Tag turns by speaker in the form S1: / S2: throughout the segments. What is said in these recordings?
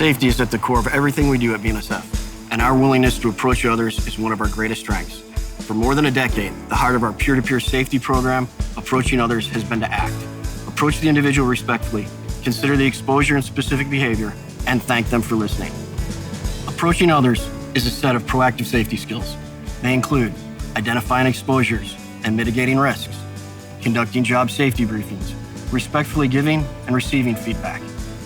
S1: Safety is at the core of everything we do at BNSF, and our willingness to approach others is one of our greatest strengths. For more than a decade, the heart of our peer-to-peer safety program, Approaching Others, has been to act. Approach the individual respectfully, consider the exposure and specific behavior, and thank them for listening. Approaching Others is a set of proactive safety skills. They include identifying exposures and mitigating risks, conducting job safety briefings, respectfully giving and receiving feedback,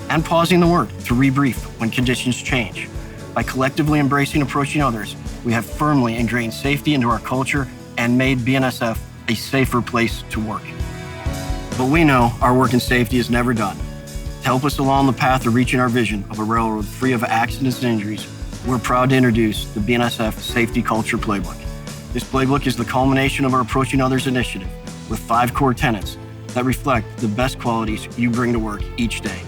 S1: and pausing the work to rebrief when conditions change. By collectively embracing Approaching Others, we have firmly ingrained safety into our culture and made BNSF a safer place to work. But we know our work in safety is never done. To help us along the path of reaching our vision of a railroad free of accidents and injuries, we're proud to introduce the BNSF Safety Culture Playbook. This playbook is the culmination of our Approaching Others initiative with 5 core tenets that reflect the best qualities you bring to work each day.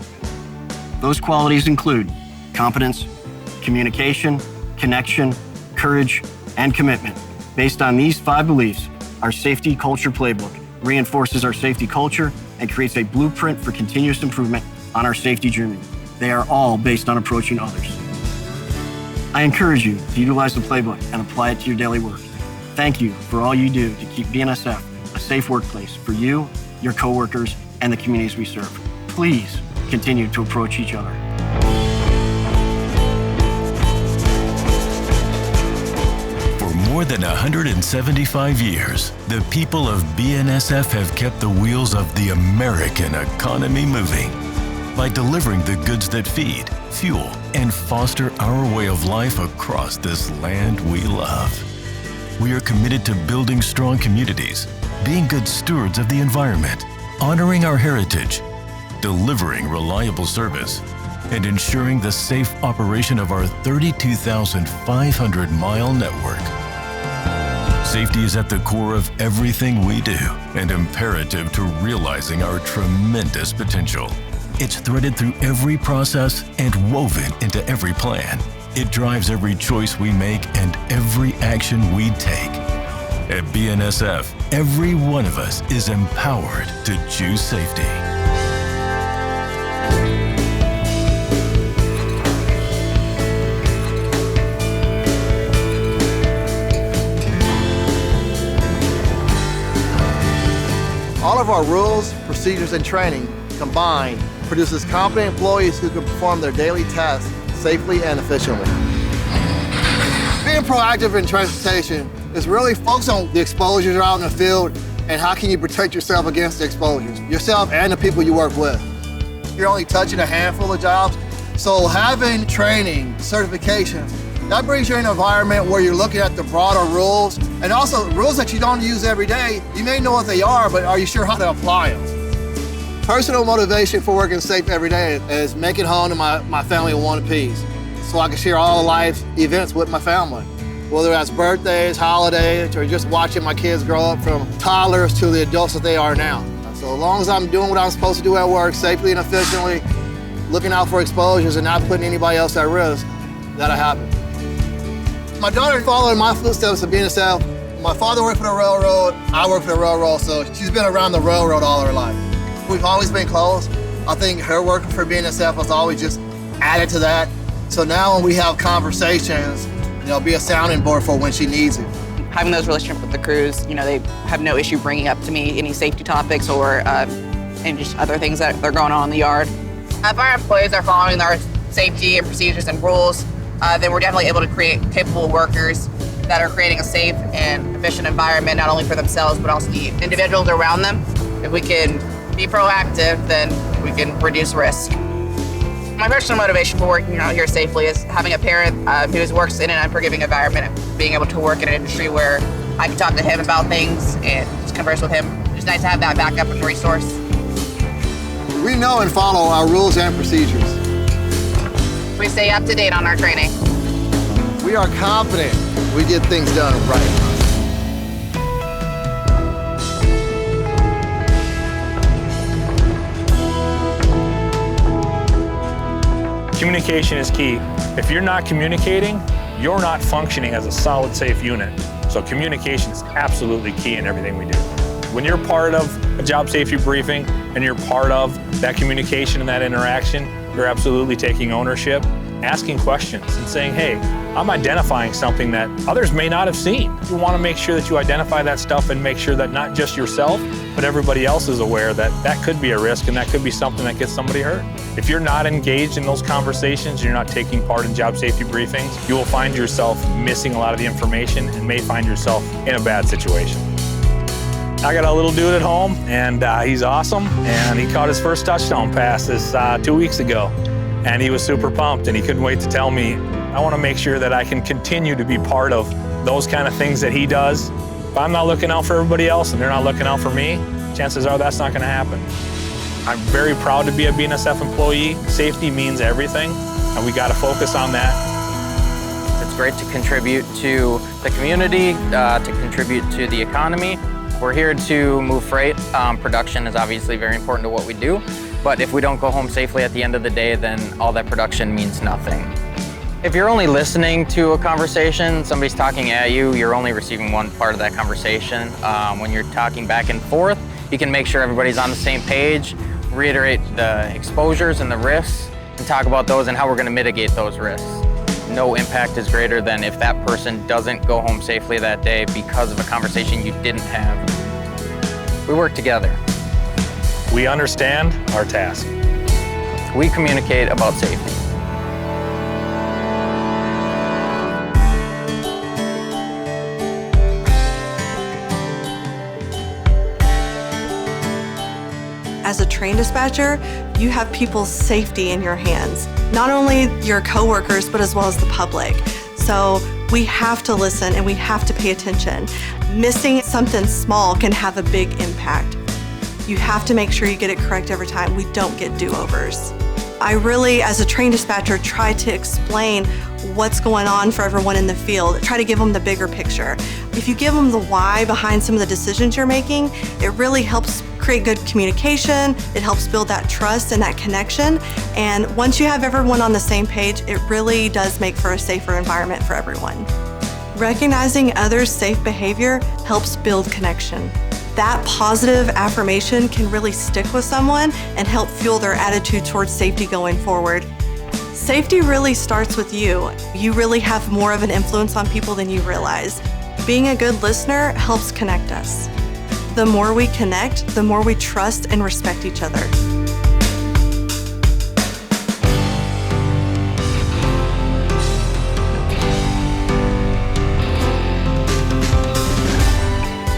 S1: Those qualities include competence, communication, connection, courage, and commitment. Based on these 5 beliefs, our Safety Culture Playbook reinforces our safety culture and creates a blueprint for continuous improvement on our safety journey. They are all based on approaching others. I encourage you to utilize the playbook and apply it to your daily work. Thank you for all you do to keep BNSF a safe workplace for you, your coworkers, and the communities we serve. Please continue to approach each other.
S2: For more than 175 years, the people of BNSF have kept the wheels of the American economy moving by delivering the goods that feed, fuel, and foster our way of life across this land we love. We are committed to building strong communities, being good stewards of the environment, honoring our heritage, delivering reliable service, and ensuring the safe operation of our 32,500-mile network. Safety is at the core of everything we do and imperative to realizing our tremendous potential. It's threaded through every process and woven into every plan. It drives every choice we make and every action we take. At BNSF, every one of us is empowered to choose safety.
S3: All of our rules, procedures, and training combined produces competent employees who can perform their daily tasks safely and efficiently. Being proactive in transportation is really focused on the exposures out in the field and how can you protect yourself against the exposures, yourself and the people you work with. You're only touching a handful of jobs, so having training, certifications, that brings you in an environment where you're looking at the broader rules and also rules that you don't use every day. You may know what they are, but are you sure how to apply them? Personal motivation for working safe every day is making home to my family in one piece so I can share all life events with my family, whether that's birthdays, holidays, or just watching my kids grow up from toddlers to the adults that they are now. So as long as I'm doing what I'm supposed to do at work safely and efficiently, looking out for exposures and not putting anybody else at risk, that'll happen. My daughter followed in my footsteps of BNSF. My father worked for the railroad, I worked for the railroad, so she's been around the railroad all her life. We've always been close. I think her working for BNSF was always just added to that. So now when we have conversations, be a sounding board for when she needs it.
S4: Having those relationships with the crews, they have no issue bringing up to me any safety topics or and just other things that are going on in the yard. If our employees are following our safety and procedures and rules, then we're definitely able to create capable workers that are creating a safe and efficient environment, not only for themselves, but also the individuals around them. If we can be proactive, then we can reduce risk. My personal motivation for working out here safely is having a parent who works in an unforgiving environment and being able to work in an industry where I can talk to him about things and just converse with him. It's nice to have that backup and resource.
S3: We know and follow our rules and procedures.
S4: We stay up to date on our training.
S3: We are confident we get things done right.
S5: Communication is key. If you're not communicating, you're not functioning as a solid, safe unit. So communication is absolutely key in everything we do. When you're part of a job safety briefing and you're part of that communication and that interaction, You're absolutely taking ownership, asking questions and saying, hey, I'm identifying something that others may not have seen. You want to make sure that you identify that stuff and make sure that not just yourself, but everybody else is aware that that could be a risk and that could be something that gets somebody hurt. If you're not engaged in those conversations, you're not taking part in job safety briefings, you will find yourself missing a lot of the information and may find yourself in a bad situation. I got a little dude at home, and he's awesome, and he caught his first touchdown pass this 2 weeks ago, and he was super pumped, and he couldn't wait to tell me. I want to make sure that I can continue to be part of those kind of things that he does. If I'm not looking out for everybody else and they're not looking out for me, chances are that's not going to happen. I'm very proud to be a BNSF employee. Safety means everything, and we got to focus on that.
S6: It's great to contribute to the community, to contribute to the economy. We're here to move freight. Production is obviously very important to what we do, but if we don't go home safely at the end of the day, then all that production means nothing. If you're only listening to a conversation, somebody's talking at you, you're only receiving one part of that conversation. When you're talking back and forth, you can make sure everybody's on the same page, reiterate the exposures and the risks, and talk about those and how we're going to mitigate those risks. No impact is greater than if that person doesn't go home safely that day because of a conversation you didn't have. We work together.
S5: We understand our task.
S6: We communicate about safety.
S7: As a train dispatcher, you have people's safety in your hands. Not only your coworkers, but as well as the public. So we have to listen and we have to pay attention. Missing something small can have a big impact. You have to make sure you get it correct every time. We don't get do-overs. I really, as a train dispatcher, try to explain what's going on for everyone in the field, try to give them the bigger picture. If you give them the why behind some of the decisions you're making, it really helps create good communication, it helps build that trust and that connection, and once you have everyone on the same page, it really does make for a safer environment for everyone. Recognizing others' safe behavior helps build connection. That positive affirmation can really stick with someone and help fuel their attitude towards safety going forward. Safety really starts with you. You really have more of an influence on people than you realize. Being a good listener helps connect us. The more we connect, the more we trust and respect each other.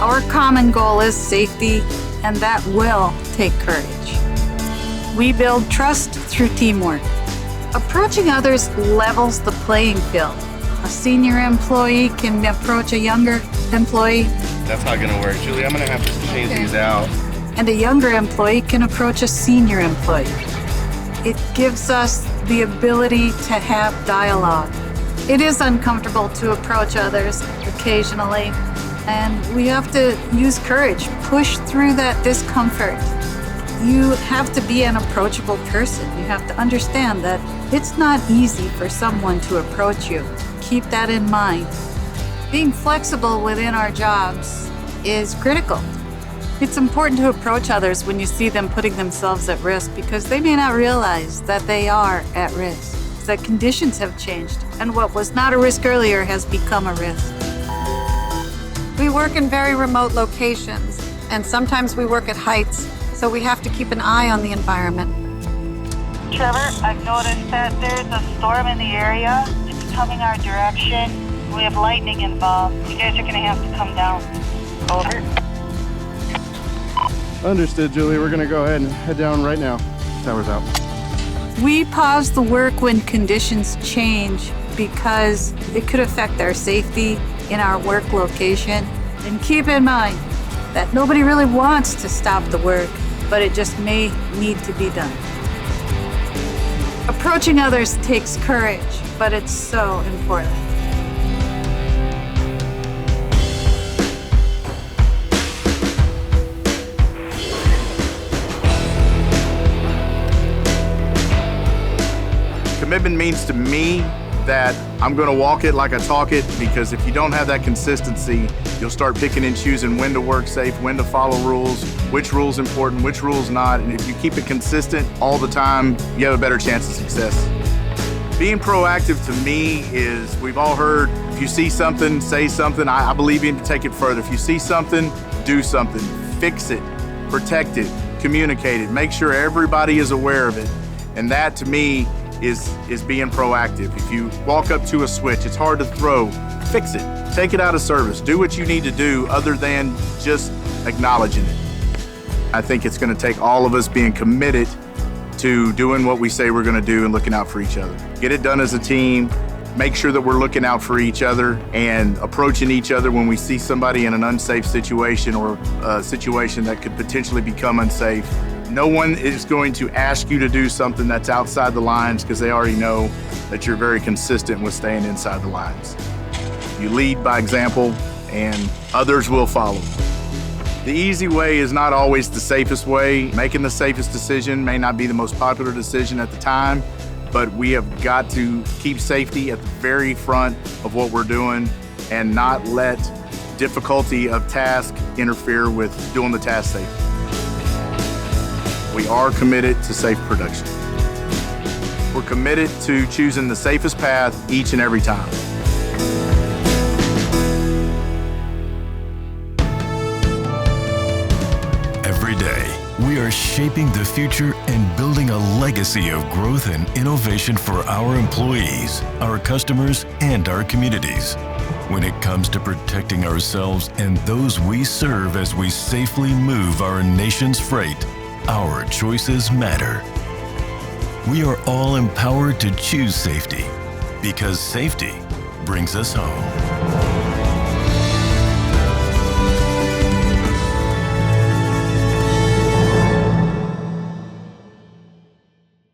S8: Our common goal is safety, and that will take courage. We build trust through teamwork. Approaching others levels the playing field. A senior employee can approach a younger employee.
S9: That's not gonna work. Julie, I'm gonna have to change these out.
S8: And a younger employee can approach a senior employee. It gives us the ability to have dialogue. It is uncomfortable to approach others occasionally, and we have to use courage, push through that discomfort. You have to be an approachable person. You have to understand that it's not easy for someone to approach you. Keep that in mind. Being flexible within our jobs is critical. It's important to approach others when you see them putting themselves at risk because they may not realize that they are at risk, that conditions have changed, and what was not a risk earlier has become a risk.
S10: We work in very remote locations, and sometimes we work at heights, so we have to keep an eye on the environment.
S11: Trevor, I've noticed that there's a storm in the area. It's coming our direction. We have lightning involved. You guys are going to have to come down. Over.
S9: Understood, Julie. We're gonna go ahead and head down right now. Tower's out.
S8: We pause the work when conditions change because it could affect our safety in our work location. And keep in mind that nobody really wants to stop the work, but it just may need to be done. Approaching others takes courage, but it's so important.
S9: Commitment means to me that I'm going to walk it like I talk it, because if you don't have that consistency, you'll start picking and choosing when to work safe, when to follow rules, which rule's important, which rule's not. And if you keep it consistent all the time, you have a better chance of success. Being proactive to me is, we've all heard, if you see something, say something. I believe you can take it further. If you see something, do something. Fix it, protect it, communicate it, make sure everybody is aware of it. And that to me is being proactive. If you walk up to a switch, it's hard to throw, fix it. Take it out of service. Do what you need to do other than just acknowledging it. I think it's going to take all of us being committed to doing what we say we're going to do and looking out for each other. Get it done as a team. Make sure that we're looking out for each other and approaching each other when we see somebody in an unsafe situation or a situation that could potentially become unsafe. No one is going to ask you to do something that's outside the lines, because they already know that you're very consistent with staying inside the lines. You lead by example and others will follow. The easy way is not always the safest way. Making the safest decision may not be the most popular decision at the time, but we have got to keep safety at the very front of what we're doing and not let difficulty of task interfere with doing the task safely. We are committed to safe production. We're committed to choosing the safest path each and every time.
S2: Every day, we are shaping the future and building a legacy of growth and innovation for our employees, our customers, and our communities. When it comes to protecting ourselves and those we serve as we safely move our nation's freight, our choices matter. We are all empowered to choose safety, because safety brings us home.